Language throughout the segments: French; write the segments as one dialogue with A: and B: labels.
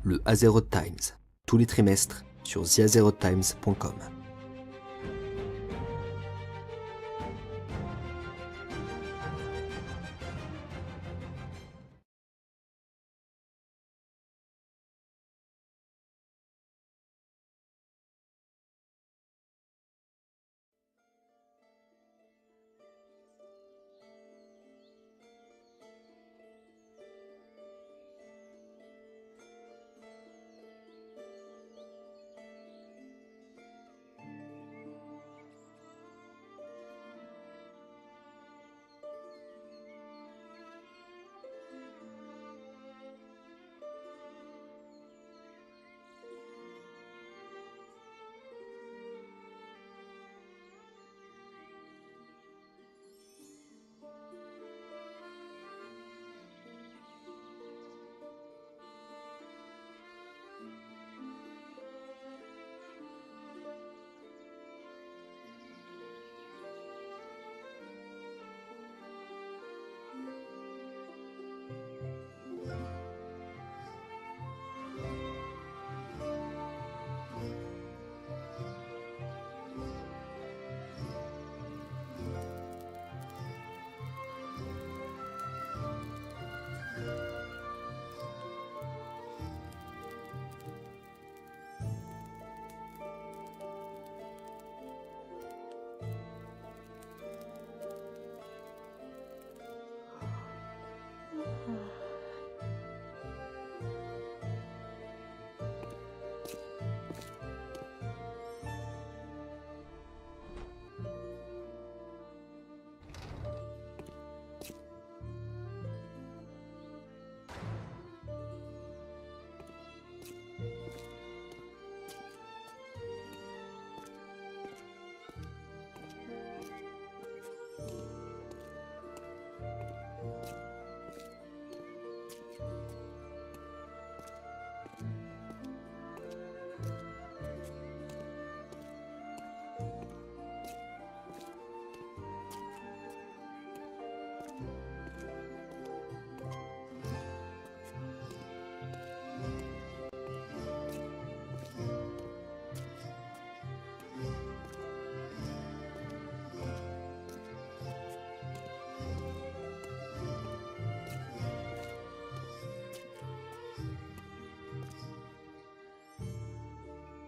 A: le Azeroth Times, tous les trimestres sur theazerothtimes.com.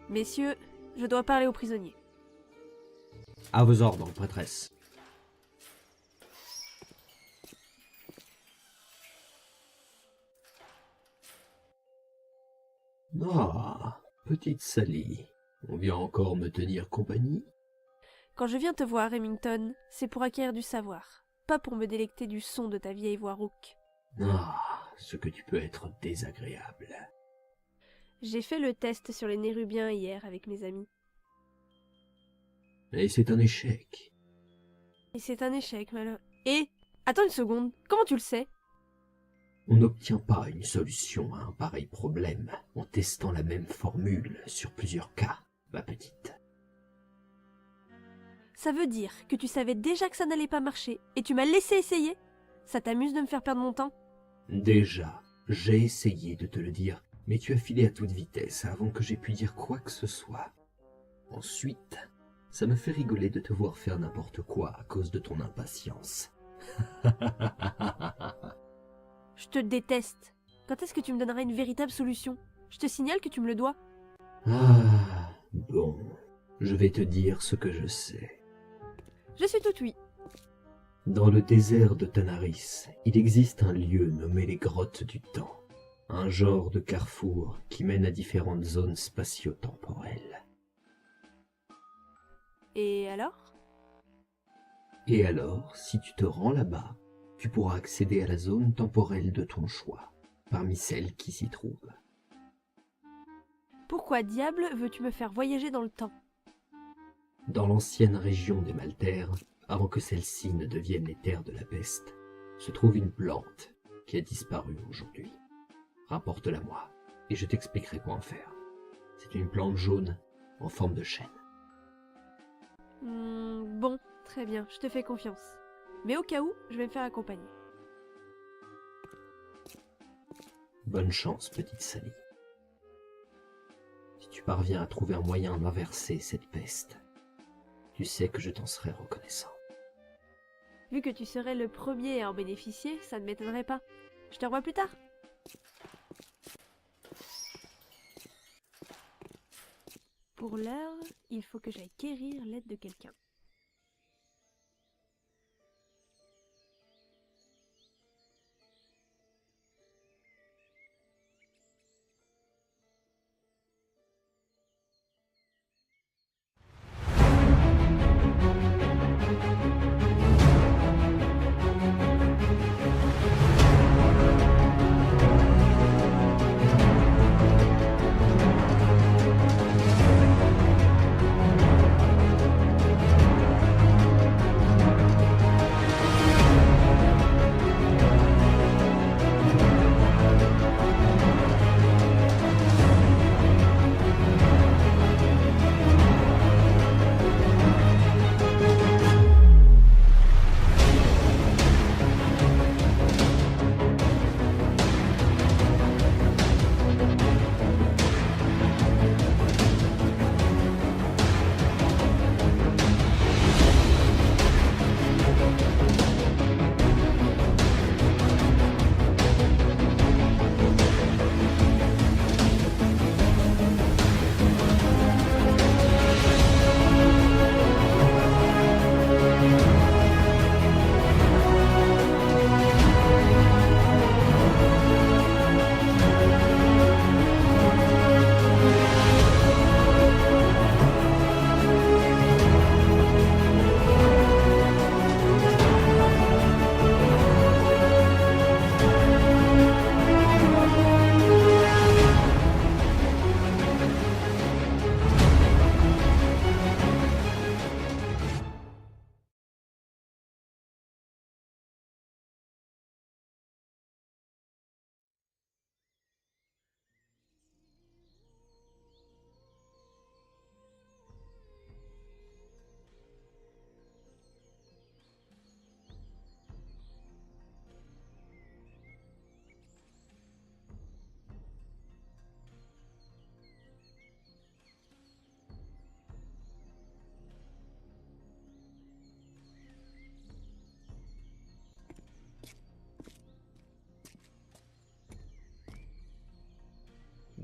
B: Messieurs, je dois parler aux prisonniers.
C: À vos ordres, prêtresse. Ah, petite Sally, on vient encore me tenir compagnie?
B: Quand je viens te voir, Remington, c'est pour acquérir du savoir, pas pour me délecter du son de ta vieille voix rauque.
C: Ah, ce que tu peux être désagréable.
B: J'ai fait le test sur les Nérubiens hier avec mes amis.
C: Et c'est un échec.
B: Et c'est un échec, malin. Et attends une seconde, comment tu le sais?
C: On n'obtient pas une solution à un pareil problème en testant la même formule sur plusieurs cas, ma petite.
B: Ça veut dire que tu savais déjà que ça n'allait pas marcher, et tu m'as laissé essayer? Ça t'amuse de me faire perdre mon temps?
C: Déjà, j'ai essayé de te le dire, mais tu as filé à toute vitesse avant que j'aie pu dire quoi que ce soit. Ensuite, ça me fait rigoler de te voir faire n'importe quoi à cause de ton impatience.
B: Je te déteste. Quand est-ce que tu me donneras une véritable solution? Je te signale que tu me le dois.
C: Ah, bon, je vais te dire ce que je sais.
B: Je suis tout oui.
C: Dans le désert de Tanaris, il existe un lieu nommé les Grottes du Temps, un genre de carrefour qui mène à différentes zones spatio-temporelles.
B: Et alors?
C: Et alors, si tu te rends là-bas, tu pourras accéder à la zone temporelle de ton choix, parmi celles qui s'y trouvent.
B: Pourquoi diable veux-tu me faire voyager dans le temps?
C: Dans l'ancienne région des Maltaires, avant que celle-ci ne devienne les terres de la peste, se trouve une plante qui a disparu aujourd'hui. Rapporte-la moi, et je t'expliquerai quoi en faire. C'est une plante jaune en forme de chêne.
B: Bon, très bien, je te fais confiance. Mais au cas où, je vais me faire accompagner.
C: Bonne chance, petite Sally. parviens à trouver un moyen d'inverser cette peste, tu sais que je t'en serai reconnaissant.
B: Vu que tu serais le premier à en bénéficier, ça ne m'étonnerait pas. Je te revois plus tard. Pour l'heure, il faut que j'aille quérir l'aide de quelqu'un.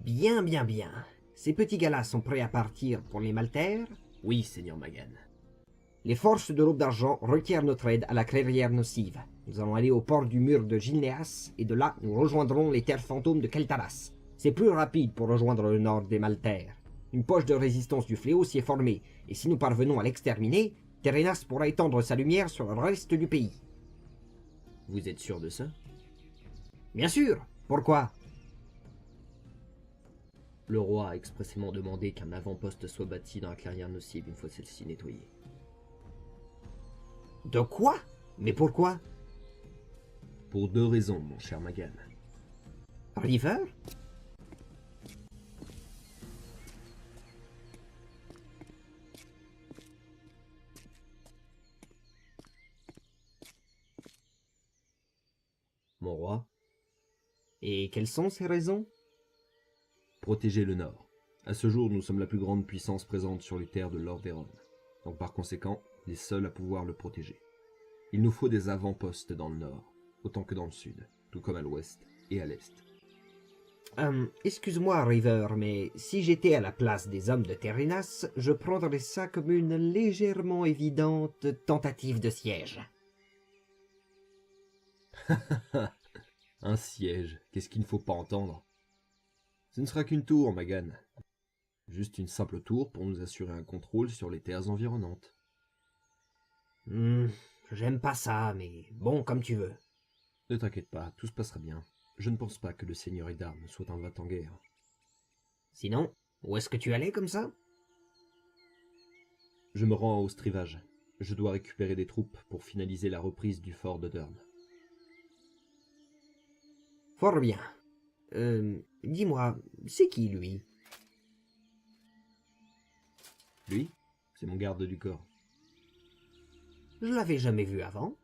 D: Bien, bien, bien. Ces petits gars-là sont prêts à partir pour les Maltaires?
C: Oui, Seigneur Magan.
D: Les forces de l'Aube d'Argent requièrent notre aide à la clairière nocive. Nous allons aller au port du mur de Gilnéas, et de là, nous rejoindrons les terres fantômes de Keltaras. C'est plus rapide pour rejoindre le nord des Maltaires. Une poche de résistance du fléau s'y est formée, et si nous parvenons à l'exterminer, Terenas pourra étendre sa lumière sur le reste du pays.
C: Vous êtes sûr de ça?
D: Bien sûr. Pourquoi?
C: Le roi a expressément demandé qu'un avant-poste soit bâti dans la clairière nocive une fois celle-ci nettoyée.
D: De quoi? Mais pourquoi?
C: Pour 2 raisons, mon cher Magan.
D: River?
C: Mon roi,
D: Et quelles sont ces raisons?
E: Protéger le Nord. À ce jour, nous sommes la plus grande puissance présente sur les terres de Lordaeron, donc par conséquent, les seuls à pouvoir le protéger. Il nous faut des avant-postes dans le Nord, autant que dans le Sud, tout comme à l'Ouest et à l'Est.
D: Excuse-moi, River, mais si j'étais à la place des hommes de Terenas, je prendrais ça comme une légèrement évidente tentative de siège.
E: Un siège, qu'est-ce qu'il ne faut pas entendre? Ce ne sera qu'une tour, Magan. Juste une simple tour pour nous assurer un contrôle sur les terres environnantes.
D: J'aime pas ça, mais bon, comme tu veux.
E: Ne t'inquiète pas, tout se passera bien. Je ne pense pas que le seigneur d'armes soit un va-t-en-guerre.
D: Sinon, où est-ce que tu allais comme ça?
E: Je me rends au Strivage. Je dois récupérer des troupes pour finaliser la reprise du fort de Durn.
D: Fort bien. Dis-moi, c'est qui lui?
E: Lui, c'est mon garde du corps.
D: Je l'avais jamais vu avant.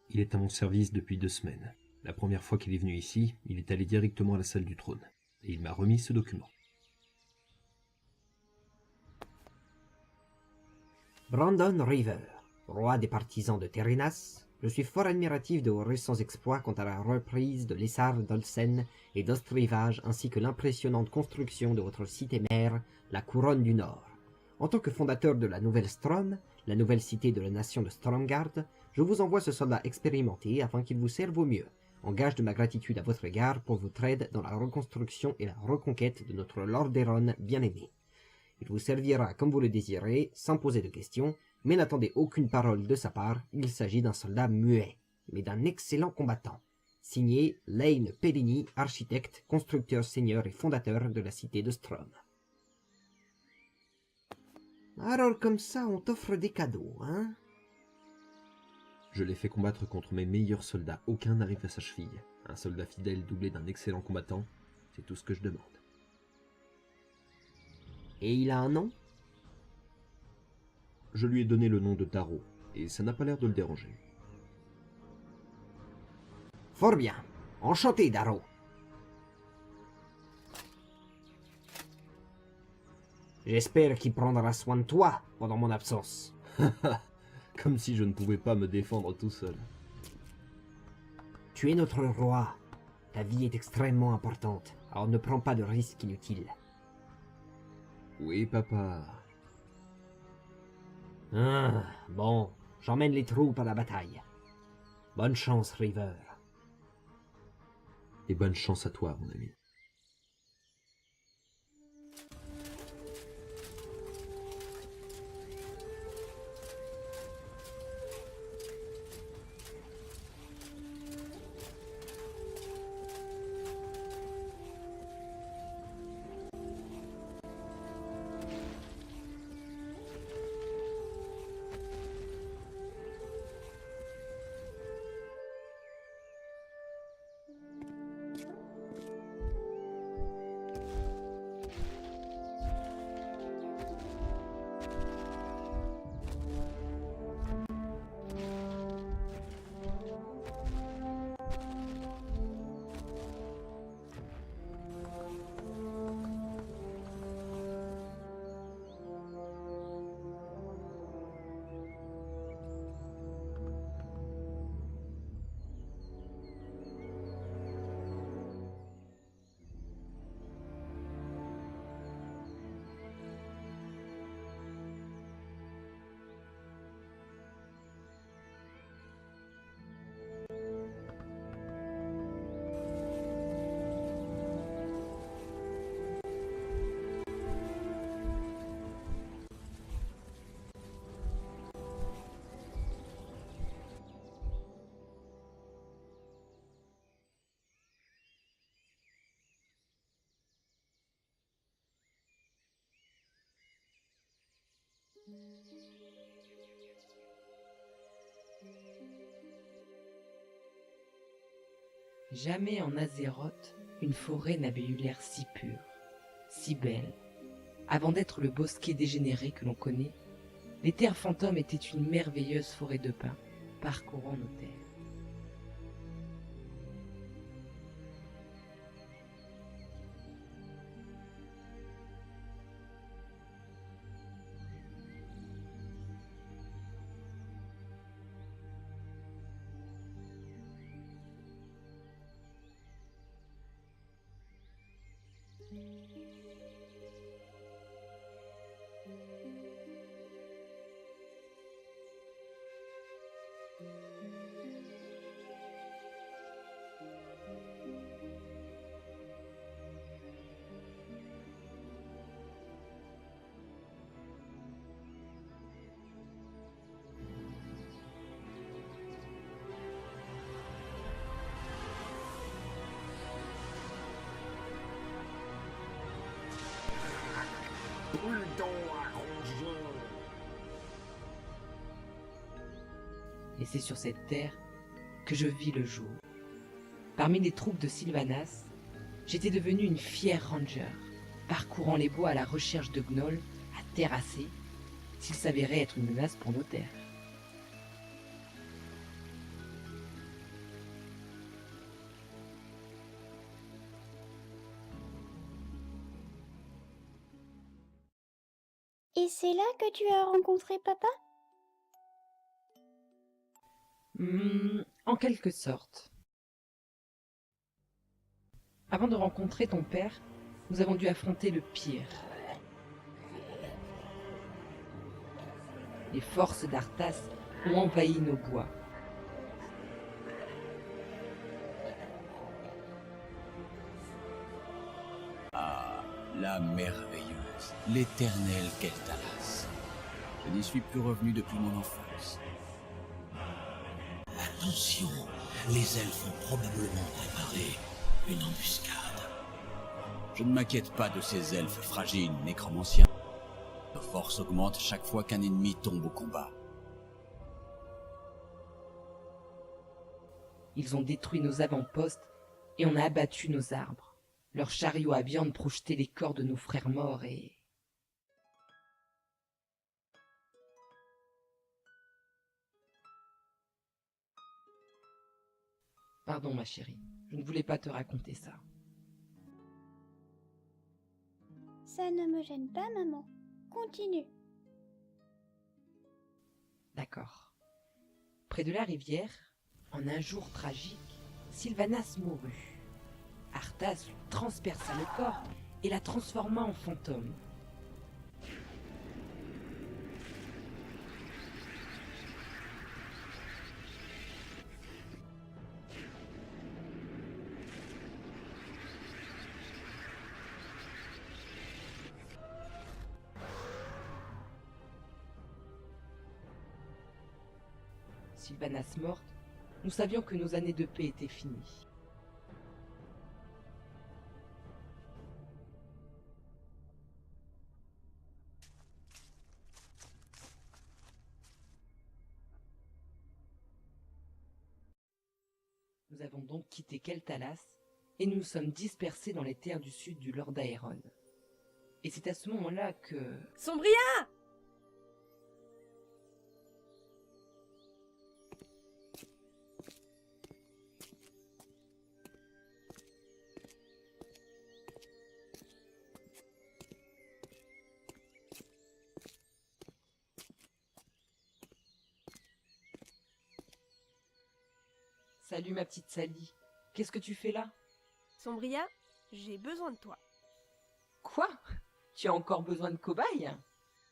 E: Il est à mon service depuis 2 semaines. La première fois qu'il est venu ici, il est allé directement à la salle du trône, et il m'a remis ce document.
D: Brandon River, roi des partisans de Terenas, je suis fort admiratif de vos récents exploits quant à la reprise de l'Essar d'Olsen et d'Ostrivage ainsi que l'impressionnante construction de votre cité mère, la Couronne du Nord. En tant que fondateur de la Nouvelle Strom, la nouvelle cité de la nation de Stromgard, je vous envoie ce soldat expérimenté afin qu'il vous serve au mieux, en gage de ma gratitude à votre égard pour votre aide dans la reconstruction et la reconquête de notre Lordaeron bien-aimé. Il vous servira comme vous le désirez, sans poser de questions, mais n'attendez aucune parole de sa part, il s'agit d'un soldat muet, mais d'un excellent combattant. Signé Lane Pellini, architecte, constructeur seigneur et fondateur de la cité de Strom. Alors comme ça, on t'offre des cadeaux, hein?
E: Je l'ai fait combattre contre mes meilleurs soldats, aucun n'arrive à sa cheville. Un soldat fidèle doublé d'un excellent combattant, c'est tout ce que je demande.
D: Et il a un nom?
E: Je lui ai donné le nom de Taro, et ça n'a pas l'air de le déranger.
D: Fort bien. Enchanté, Darrow. J'espère qu'il prendra soin de toi pendant mon absence.
E: Comme si je ne pouvais pas me défendre tout seul.
D: Tu es notre roi. Ta vie est extrêmement importante, alors ne prends pas de risques inutiles.
E: Oui, papa.
D: Ah, bon, j'emmène les troupes à la bataille. Bonne chance, River.
E: Et bonne chance à toi, mon ami.
F: Jamais en Azeroth, une forêt n'avait eu l'air si pur, si belle. Avant d'être le bosquet dégénéré que l'on connaît, les terres fantômes étaient une merveilleuse forêt de pins parcourant nos terres. Et c'est sur cette terre que je vis le jour. Parmi les troupes de Sylvanas, j'étais devenu une fière ranger, parcourant les bois à la recherche de gnolls à terrasser, s'ils s'avéraient être une menace pour nos terres.
G: Et c'est là que tu as rencontré papa?
F: En quelque sorte. Avant de rencontrer ton père, nous avons dû affronter le pire. Les forces d'Arthas ont envahi nos bois.
H: La merveilleuse, l'éternelle Keltalas. Je n'y suis plus revenu depuis mon enfance. Attention, les elfes ont probablement préparé une embuscade. Je ne m'inquiète pas de ces elfes fragiles nécromanciens. Leur force augmente chaque fois qu'un ennemi tombe au combat.
F: Ils ont détruit nos avant-postes et on a abattu nos arbres. Leurs chariots à viande projetaient les corps de nos frères morts et... Pardon ma chérie, je ne voulais pas te raconter ça.
G: Ça ne me gêne pas, maman. Continue.
F: D'accord. Près de la rivière, en un jour tragique, Sylvanas mourut. Arthas lui transperça le corps et la transforma en fantôme. Sylvanas morte, nous savions que nos années de paix étaient finies. Nous avons donc quitté Keltalas et nous nous sommes dispersés dans les terres du sud du Lord Aeron. Et c'est à ce moment-là que...
B: Sombria!
F: Salut ma petite Sally, qu'est-ce que tu fais là?
B: Sombria, j'ai besoin de toi.
F: Quoi? Tu as encore besoin de cobayes?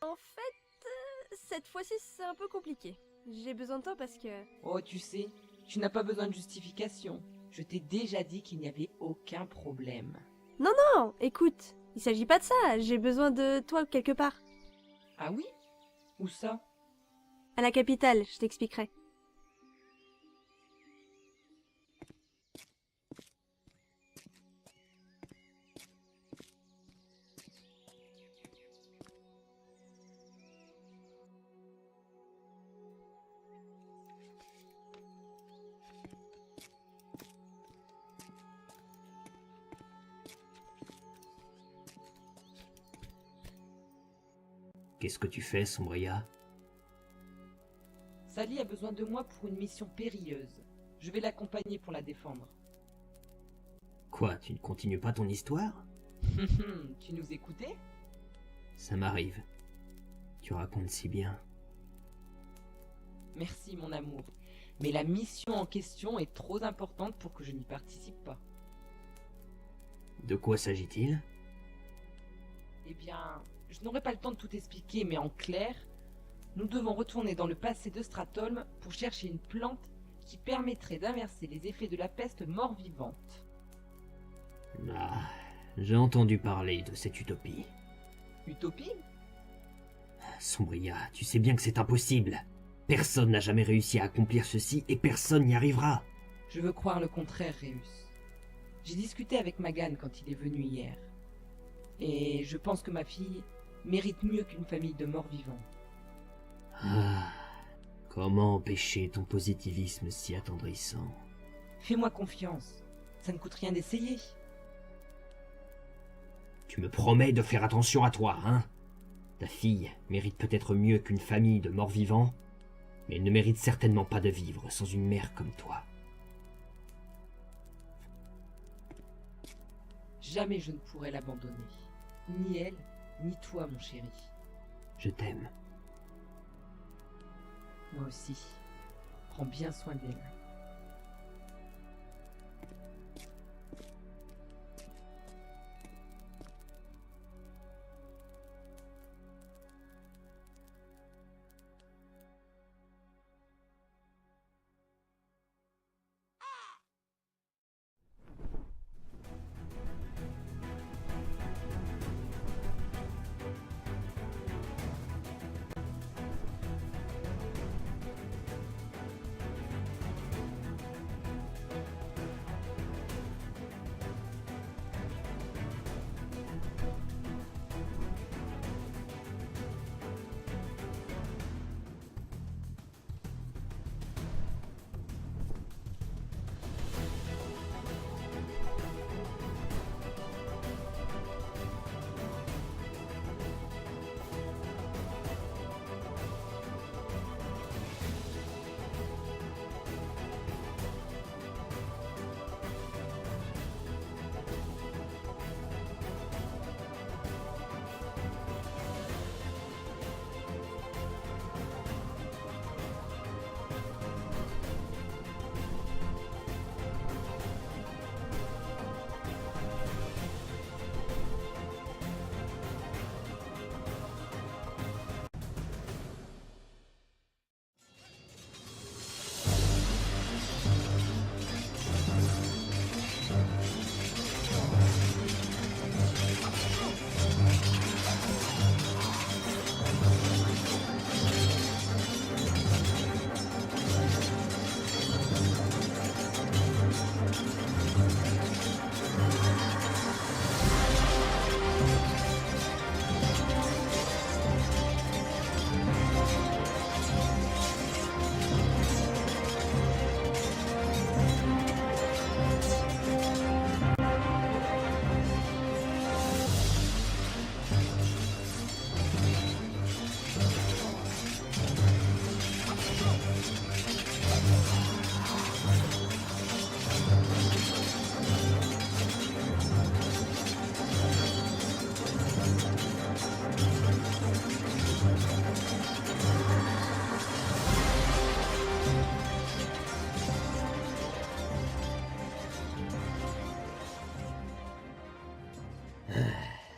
B: En fait, cette fois-ci c'est un peu compliqué. J'ai besoin de toi parce que...
F: Oh, tu sais, tu n'as pas besoin de justification. Je t'ai déjà dit qu'il n'y avait aucun problème.
B: Non, écoute, il s'agit pas de ça, j'ai besoin de toi quelque part.
F: Ah oui? Où ça?
B: À la capitale, je t'expliquerai.
C: Qu'est-ce que tu fais, Sombria?
F: Sally a besoin de moi pour une mission périlleuse. Je vais l'accompagner pour la défendre.
C: Quoi, tu ne continues pas ton histoire?
F: Tu nous écoutais?
C: Ça m'arrive. Tu racontes si bien.
F: Merci mon amour. Mais la mission en question est trop importante pour que je n'y participe pas.
C: De quoi s'agit-il?
F: Eh bien, je n'aurai pas le temps de tout expliquer, mais en clair, nous devons retourner dans le passé de Stratholme pour chercher une plante qui permettrait d'inverser les effets de la peste mort-vivante.
C: Ah, j'ai entendu parler de cette utopie.
F: Utopie?
C: Sombria, tu sais bien que c'est impossible. Personne n'a jamais réussi à accomplir ceci et personne n'y arrivera.
F: Je veux croire le contraire, Réus. J'ai discuté avec Magan quand il est venu hier. Et je pense que ma fille mérite mieux qu'une famille de morts-vivants.
C: Ah, comment empêcher ton positivisme si attendrissant?
F: Fais-moi confiance. Ça ne coûte rien d'essayer.
C: Tu me promets de faire attention à toi, hein? Ta fille mérite peut-être mieux qu'une famille de morts-vivants, mais elle ne mérite certainement pas de vivre sans une mère comme toi.
F: Jamais je ne pourrai l'abandonner. Ni elle, ni toi, mon chéri.
C: Je t'aime.
F: Moi aussi. Prends bien soin d'elle.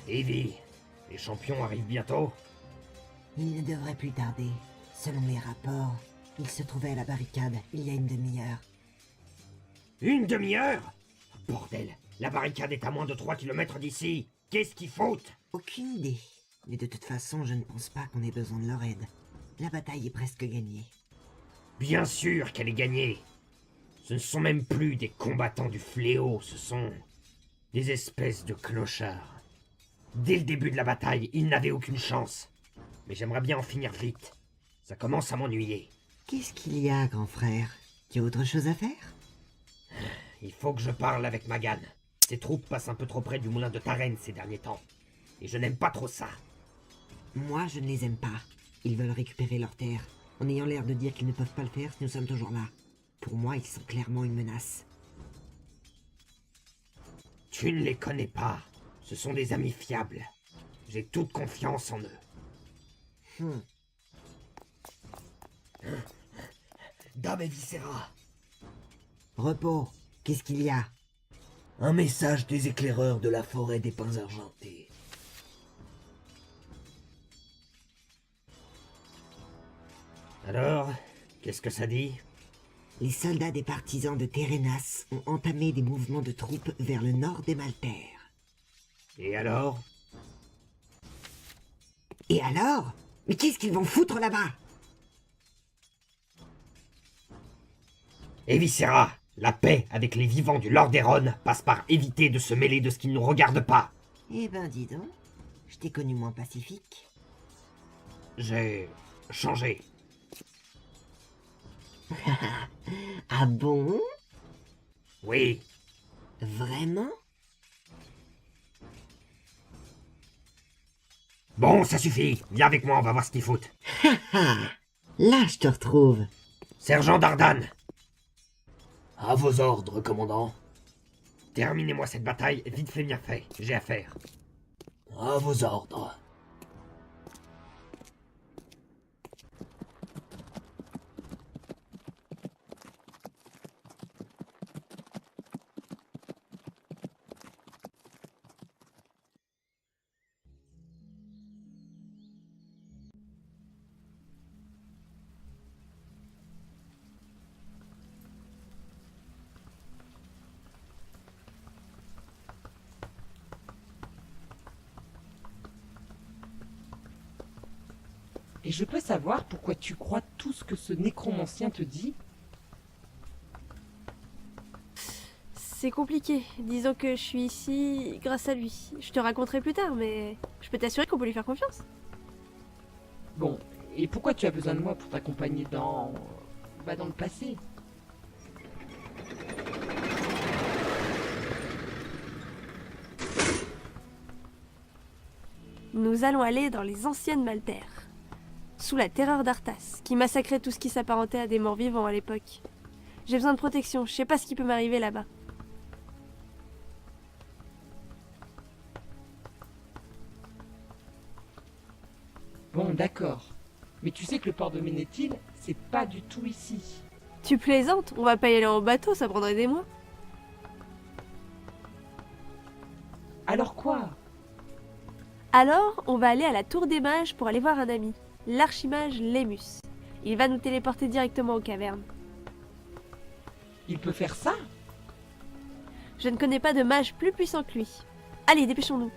D: Evie, les champions arrivent bientôt?
I: Il ne devrait plus tarder. Selon les rapports, il se trouvait à la barricade il y a une demi-heure.
D: Une demi-heure? Bordel, la barricade est à moins de 3 km d'ici. Qu'est-ce qu'il faut?
I: Aucune idée. Mais de toute façon, je ne pense pas qu'on ait besoin de leur aide. La bataille est presque gagnée.
D: Bien sûr qu'elle est gagnée. Ce ne sont même plus des combattants du fléau, ce sont des espèces de clochards. Dès le début de la bataille, ils n'avaient aucune chance. Mais j'aimerais bien en finir vite. Ça commence à m'ennuyer.
I: Qu'est-ce qu'il y a, grand frère? Tu as autre chose à faire?
D: Il faut que je parle avec Magan. Ses troupes passent un peu trop près du moulin de Taren ces derniers temps. Et je n'aime pas trop ça.
I: Moi, je ne les aime pas. Ils veulent récupérer leurs terres, en ayant l'air de dire qu'ils ne peuvent pas le faire si nous sommes toujours là. Pour moi, ils sont clairement une menace.
D: Tu ne les connais pas. Ce sont des amis fiables. J'ai toute confiance en eux. Dame et Viscera.
I: Repos, qu'est-ce qu'il y a?
J: Un message des éclaireurs de la forêt des pins argentés.
D: Alors, qu'est-ce que ça dit?
I: Les soldats des partisans de Terenas ont entamé des mouvements de troupes vers le nord des Maltaires.
D: Et alors?
I: Et alors? Mais qu'est-ce qu'ils vont foutre là-bas?
D: Et Viscera, la paix avec les vivants du Lordaeron passe par éviter de se mêler de ce qui ne nous regarde pas.
I: Eh ben dis donc, je t'ai connu moins pacifique.
D: J'ai changé.
I: Ah bon?
D: Oui.
I: Vraiment?
D: Bon, ça suffit. Viens avec moi, on va voir ce qu'ils foutent.
I: Là, je te retrouve.
D: Sergent Dardan.
J: À vos ordres, commandant.
D: Terminez-moi cette bataille, vite fait bien fait. J'ai affaire.
J: À vos ordres.
F: Et je peux savoir pourquoi tu crois tout ce que ce nécromancien te dit?
B: C'est compliqué. Disons que je suis ici grâce à lui. Je te raconterai plus tard, mais je peux t'assurer qu'on peut lui faire confiance.
F: Bon, et pourquoi tu as besoin de moi pour t'accompagner dans le passé?
B: Nous allons aller dans les anciennes Maltaires, sous la terreur d'Arthas, qui massacrait tout ce qui s'apparentait à des morts vivants à l'époque. J'ai besoin de protection, je sais pas ce qui peut m'arriver là-bas.
F: Bon, d'accord. Mais tu sais que le port de Ménéthil, c'est pas du tout ici.
B: Tu plaisantes? On va pas y aller en bateau, ça prendrait des mois.
F: Alors quoi?
B: Alors, on va aller à la tour des mages pour aller voir un ami, l'archimage Lémus. Il va nous téléporter directement aux cavernes.
F: Il peut faire ça?
B: Je ne connais pas de mage plus puissant que lui. Allez, dépêchons-nous.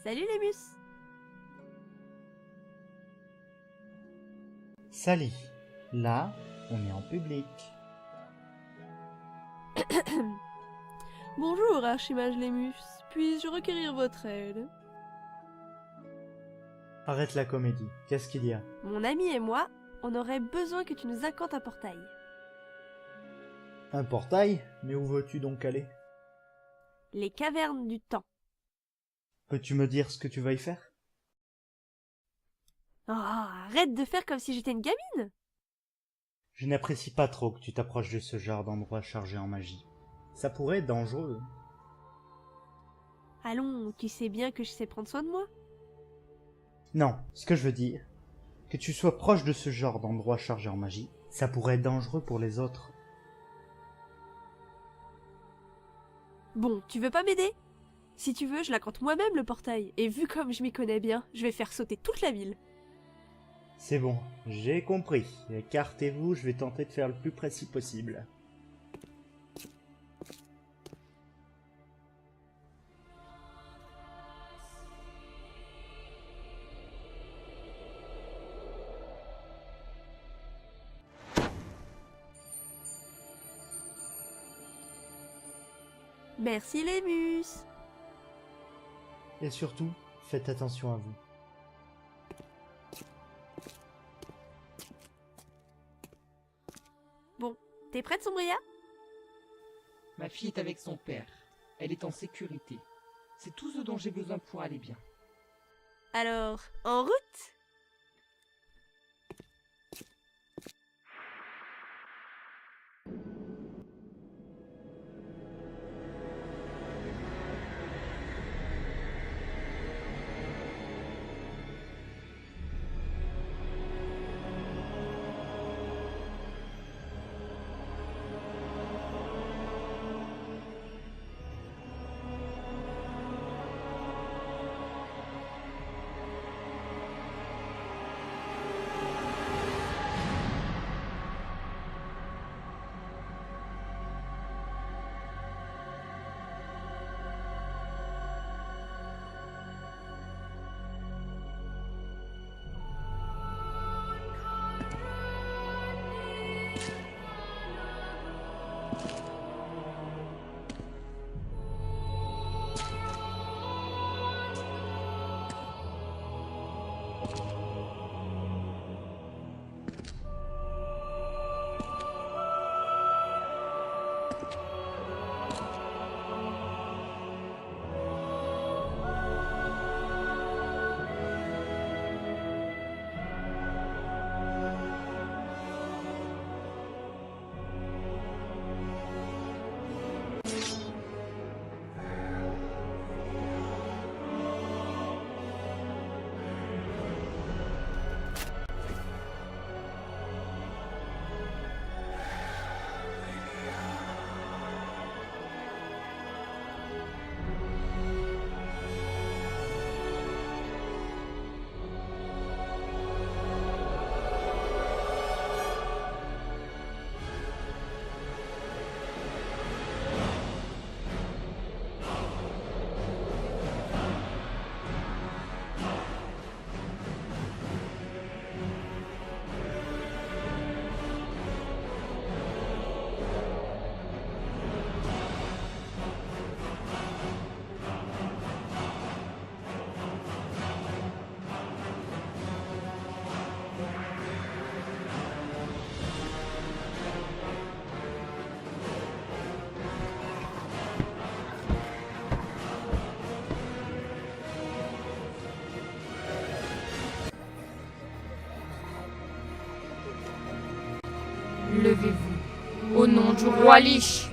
B: Salut Lémus.
K: Salut. Là, on est en public.
B: Bonjour, archimage Lémus. Puis-je requérir votre aide?
K: Arrête la comédie. Qu'est-ce qu'il y a?
B: Mon ami et moi, on aurait besoin que tu nous accantes un portail.
K: Un portail? Mais où veux-tu donc aller?
B: Les cavernes du temps.
K: Peux-tu me dire ce que tu vas y faire?
B: Oh, arrête de faire comme si j'étais une gamine!
K: Je n'apprécie pas trop que tu t'approches de ce genre d'endroit chargé en magie. Ça pourrait être dangereux.
B: Allons, tu sais bien que je sais prendre soin de moi.
K: Non, ce que je veux dire, que tu sois proche de ce genre d'endroit chargé en magie, ça pourrait être dangereux pour les autres.
B: Bon, tu veux pas m'aider? Si tu veux, je l'accante moi-même le portail, et vu comme je m'y connais bien, je vais faire sauter toute la ville.
K: C'est bon, j'ai compris. Écartez-vous, je vais tenter de faire le plus précis possible.
B: Merci Lémus.
K: Et surtout, faites attention à vous.
B: Bon, t'es prête, Sombria?
F: Ma fille est avec son père. Elle est en sécurité. C'est tout ce dont j'ai besoin pour aller bien.
B: Alors, en route?
L: Levez-vous, au nom du roi Lich.